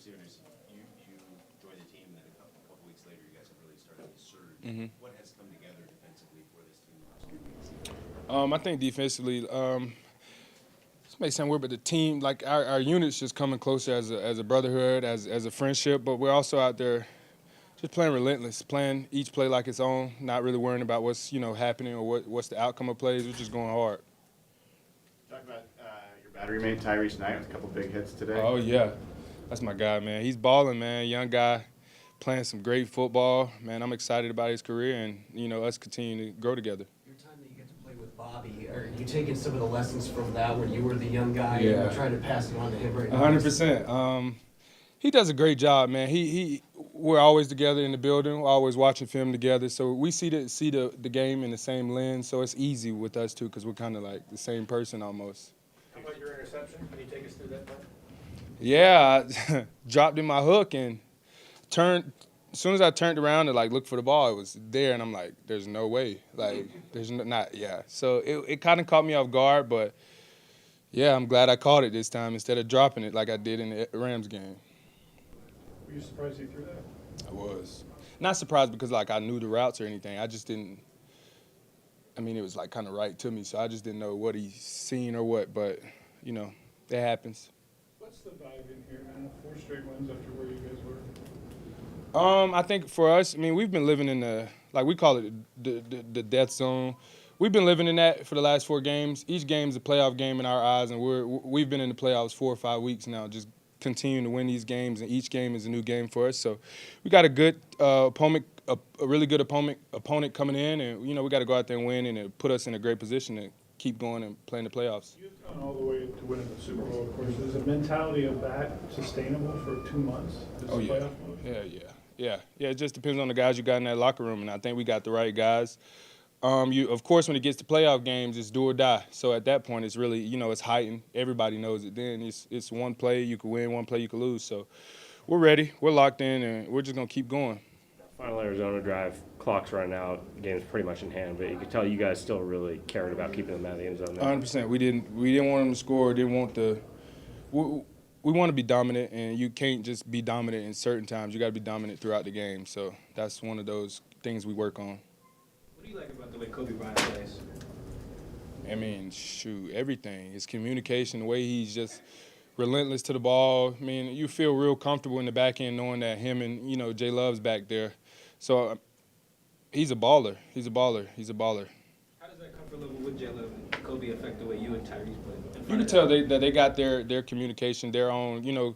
obviously, Ernest, you joined the team, and then a couple weeks later, you guys have really started to surge. What has come together defensively for this team the last few weeks? I think defensively, this may sound weird, but the team, like our units, just coming closer as a brotherhood, as a friendship. But we're also out there just playing relentless, playing each play like its own, not really worrying about what's happening or what's the outcome of plays. We're just going hard. Talk about your battery mate Tyrice Knight with a couple big hits today. Oh yeah, that's my guy, man. He's balling, man. Young guy, playing some great football, man. I'm excited about his career and us continuing to grow together. Your time that you get to play with Bobby, are you taking some of the lessons from that when you were the young guy Yeah. and trying to pass it on to him right now? 100%. He does a great job, man. We're always together in the building. We're always watching film together, so we see the game in the same lens. So it's easy with us too, because we're kind of like the same person almost. How about your interception? Can you take us through that part? Yeah, I dropped in my hook and turned. As soon as I turned around to look for the ball, it was there, and I'm like, "There's no way." There's not. Yeah. So it kind of caught me off guard, but yeah, I'm glad I caught it this time instead of dropping it like I did in the Rams game. Were you surprised he threw that? I was not surprised because I knew the routes or anything. I just didn't. I mean, it was kind of right to me, so I just didn't know what he's seen or what. But it happens. What's the vibe in here, man? 4 straight wins after where you guys were. I think for us, I mean, we've been living in the we call it the death zone. We've been living in that for the last 4 games. Each game's a playoff game in our eyes, and we've been in the playoffs 4 or 5 weeks now, just continuing to win these games, and each game is a new game for us. So we got a good opponent, a really good opponent coming in, and we got to go out there and win, and it put us in a great position to keep going and playing the playoffs. You've gone all the way to winning the Super Bowl, of course. Is the mentality of that sustainable for 2 months? Oh yeah, yeah. It just depends on the guys you got in that locker room, and I think we got the right guys. Of course, when it gets to playoff games, it's do or die. So at that point, it's really, it's heightened. Everybody knows it. Then it's one play you can win, one play you can lose. So we're ready. We're locked in, and we're just gonna keep going. Final Arizona drive, clock's running out, game's pretty much in hand, but you could tell you guys still really cared about keeping them out of the end zone. 100%. We didn't want them to score. Didn't want the. We want to be dominant, and you can't just be dominant in certain times. You got to be dominant throughout the game. So that's one of those things we work on. What do you like about the way Coby Bryant plays? I mean, shoot, everything. His communication, the way he's just relentless to the ball. I mean, you feel real comfortable in the back end knowing that him and, J Love's back there. So he's a baller. He's a baller. How does that comfort level with J Love and Coby affect the way you and Tyrice play? You can tell that they got their communication, their own,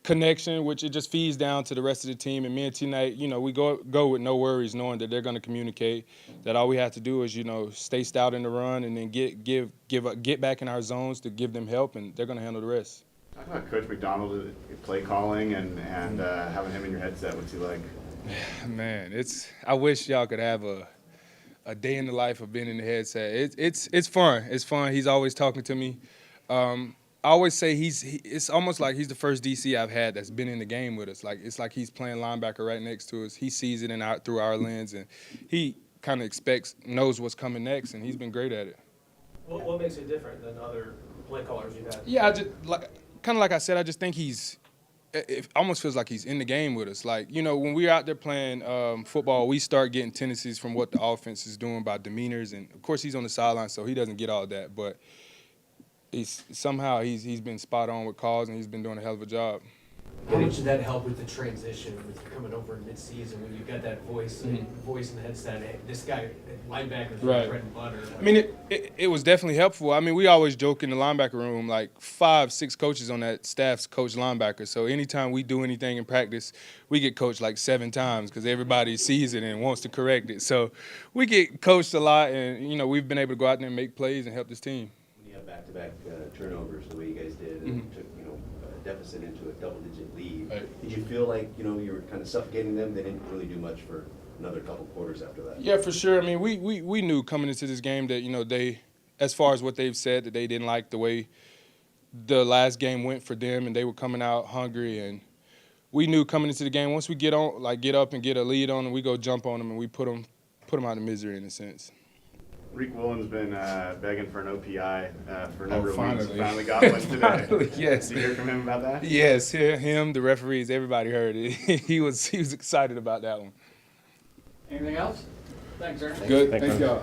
connection, which it just feeds down to the rest of the team. And me and T-Knight, we go with no worries, knowing that they're going to communicate. That all we have to do is, stay stout in the run and then get back in our zones to give them help, and they're going to handle the rest. Talk about Coach McDonald, play calling, and having him in your headset. What's he like? Man, I wish y'all could have a day in the life of being in the headset. It's fun. It's fun. He's always talking to me. I always say it's almost like he's the first DC I've had that's been in the game with us. It's like he's playing linebacker right next to us. He sees it through our lens, and he kind of knows what's coming next, and he's been great at it. What makes it different than other play callers you've had? Yeah, like I said, I just think it almost feels like he's in the game with us. When we're out there playing football, we start getting tendencies from what the offense is doing by demeanors, and of course he's on the sideline, so he doesn't get all that, but he's been spot on with calls, and he's been doing a hell of a job. How much did that help with the transition with coming over in midseason when you got that voice in the headset? Hey, this guy, linebacker's Right. bread and butter. I mean, it was definitely helpful. I mean, we always joke in the linebacker room, 5, 6 coaches on that staff's coach linebacker. So anytime we do anything in practice, we get coached 7 times because everybody sees it and wants to correct it. So we get coached a lot, and, we've been able to go out there and make plays and help this team. When you have back-to-back turnovers the way you guys did and took, a deficit into a double-digit lead, Right. did you feel like, you were kind of suffocating them? They didn't really do much for another couple quarters after that. Yeah, for sure. I mean, we knew coming into this game that, they, as far as what they've said, that they didn't like the way the last game went for them, and they were coming out hungry. And we knew coming into the game, once we get up and get a lead on them, we go jump on them, and we put them out of misery in a sense. Reek Woolen's been begging for an OPI for a number of weeks. Finally. Finally got one today. Finally, yes. Did you hear from him about that? Yes, him, the referees, everybody heard it. He was excited about that one. Anything else? Thanks, Ernest. Good. Thanks, Thank man. y'all.